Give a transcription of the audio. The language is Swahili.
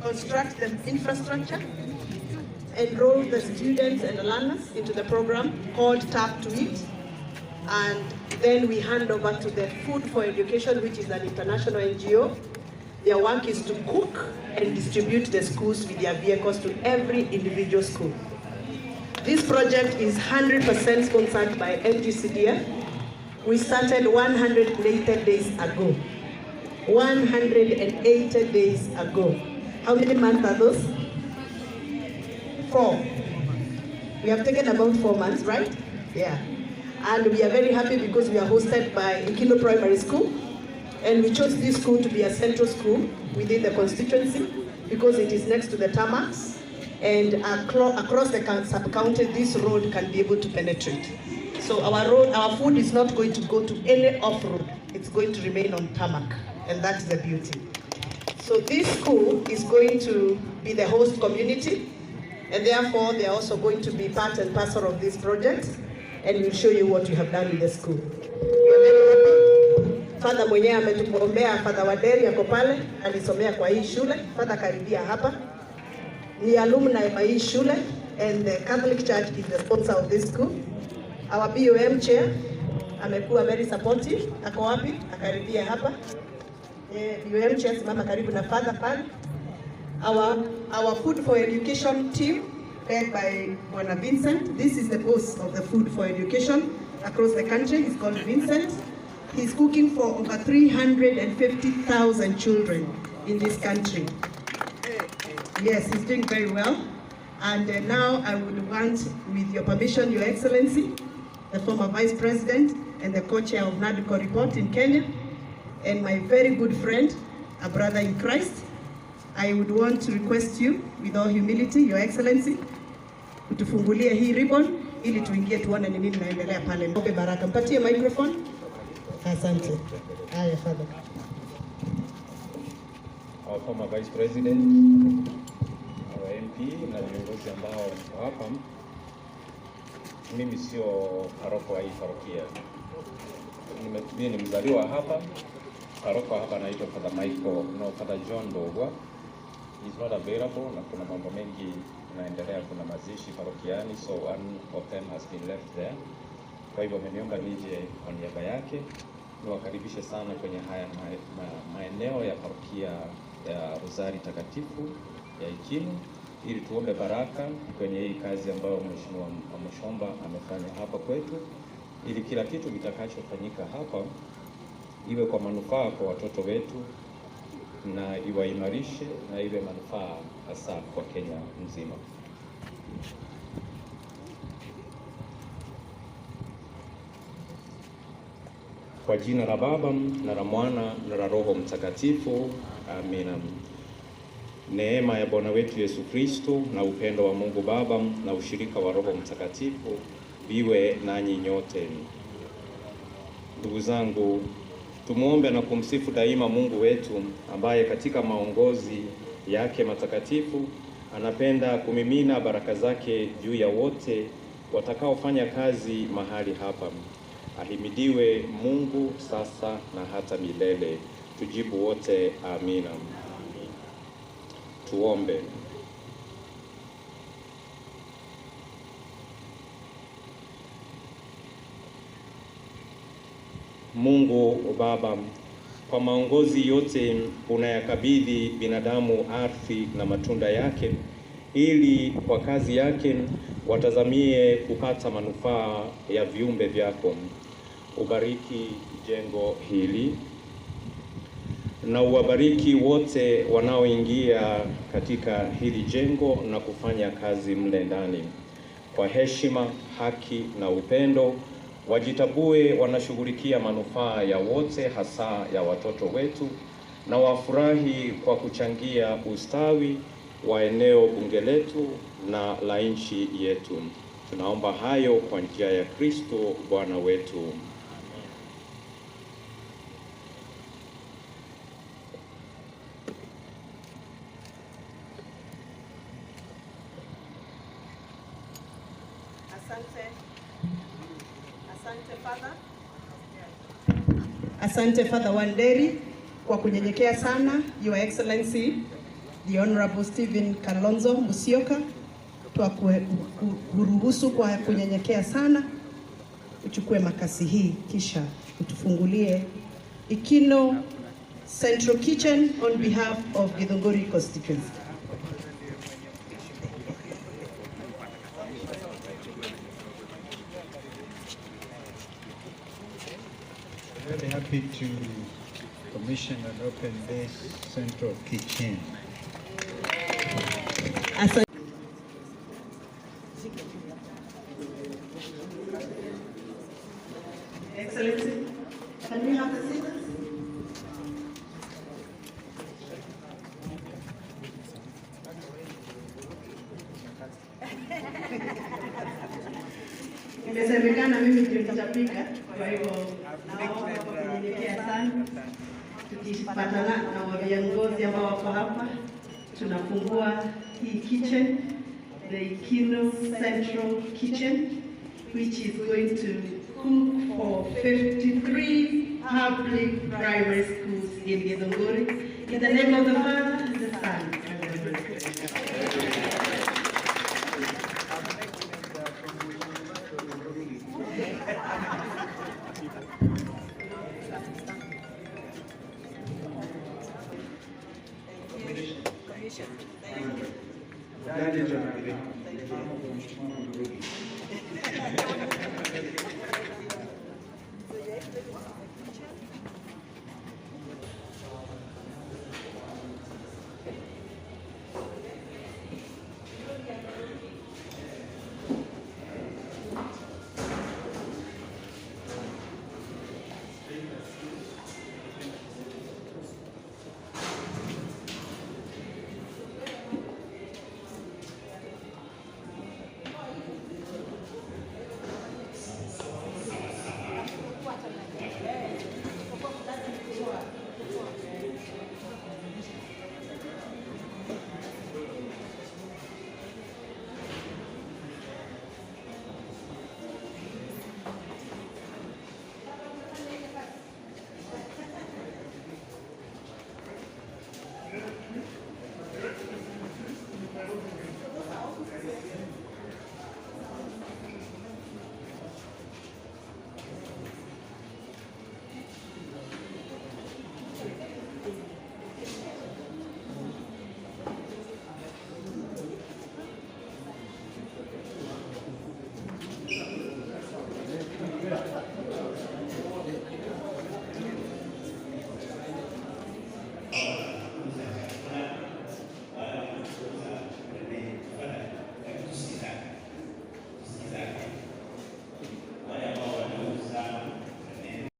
Construct the infrastructure, enroll the students and the learners into the program called Tap to Eat, and then we hand over to the Food for Education, which is an international NGO. Their work is to cook and distribute the schools with their vehicles to every individual school. This project is 100% sponsored by NGCDF. We started 180 days ago. 180 days ago. How many months are those? 4. We have taken about 4 months, right? Yeah. And we are very happy because we are hosted by Ikino Primary School. And we chose this school to be a central school within the constituency because it is next to the tarmacs. And across the sub-county, this road can be able to penetrate. So our food is not going to go to any off-road. It's going to remain on tarmac. And that's the beauty. So this school is going to be the host community, and therefore they are also going to be part and parcel of this project, and we'll show you what we have done in the school. Father mwenyewe ametuombea, Father Waderi yako pale, alisomea kwa hii shule. Father karibia hapa. Ni alumni wa hii shule, and the Catholic Church is the sponsor of this school. Our BOM chair amekuwa very supportive. Ako wapi? Akaribia hapa. BOM chair simama karibu na Father pale. Our Food for Education team led by Bwana Vincent. This is the boss of the Food for Education across the country. He's called Vincent. He's cooking for over 350,000 children in this country. Yes, he's doing very well. And now I would want, with your permission, Your Excellency, the former Vice President and the co-chair of NADCO report in Kenya, and my very good friend, a brother in Christ, I would want to request you, with all humility, Your Excellency, utufungulie hii ribbon ili tuingie tuone ni nini naendelea pale. Mpe baraka, mpatie microphone. Asante. Haya, Father. Our former Vice President, our MP na viongozi ambao hapa. Mimi sio paroko wa hii parokia. Mimi ni mzaliwa hapa. Paroko hapa anaitwa Father Michael, no, Father John Dogwa. He's not available na kuna mambo mengi yanaendelea, kuna mazishi parokiani, so one of them has been left there. Kwa hivyo ameniomba nije kwa niaba yake niwakaribishe sana kwenye haya maeneo ya parokia ya Rozari Takatifu ya Ikino, ili tuombe baraka kwenye hii kazi ambayo Mheshimiwa Mushomba amefanya hapa kwetu, ili kila kitu kitakachofanyika hapa iwe kwa manufaa kwa watoto wetu na iwaimarishe na iwe manufaa hasa kwa Kenya nzima. Kwa jina la Baba na la Mwana na la Roho Mtakatifu, amina. Neema ya Bwana wetu Yesu Kristo na upendo wa Mungu Baba na ushirika wa Roho Mtakatifu viwe nanyi nyote. Ndugu zangu, tumuombe na kumsifu daima Mungu wetu ambaye katika maongozi yake matakatifu anapenda kumimina baraka zake juu ya wote watakaofanya kazi mahali hapa. Ahimidiwe Mungu sasa na hata milele. Tujibu wote amina. Tuombe. Mungu Baba, kwa maongozi yote unayakabidhi binadamu ardhi na matunda yake, ili kwa kazi yake watazamie kupata manufaa ya viumbe vyako. Ubariki jengo hili na uwabariki wote wanaoingia katika hili jengo na kufanya kazi mle ndani. Kwa heshima, haki na upendo, wajitabue wanashughulikia manufaa ya wote, hasa ya watoto wetu, na wafurahi kwa kuchangia ustawi wa eneo bunge letu na la nchi yetu. Tunaomba hayo kwa njia ya Kristo Bwana wetu. Asante Father Wanderi kwa kunyenyekea sana. Your Excellency the Honorable Stephen Kalonzo Musyoka, kwa kuruhusu kwa kunyenyekea sana uchukue makasi hii kisha utufungulie Ikino Central Kitchen on behalf of Githunguri constituency. Very happy to commission and open this central kitchen. Excellency, can we have the scissors? Imesemekana mimi ndio nitapika, kwa hivyo naomba kwa kunyenyekea sana, tukipatana na viongozi ambao wako hapa, tunafungua hii kitchen, the Ikino Central Kitchen, which is going to cook for 53 public primary schools in Githunguri. In the name of the Father, the Son, and the Holy Spirit.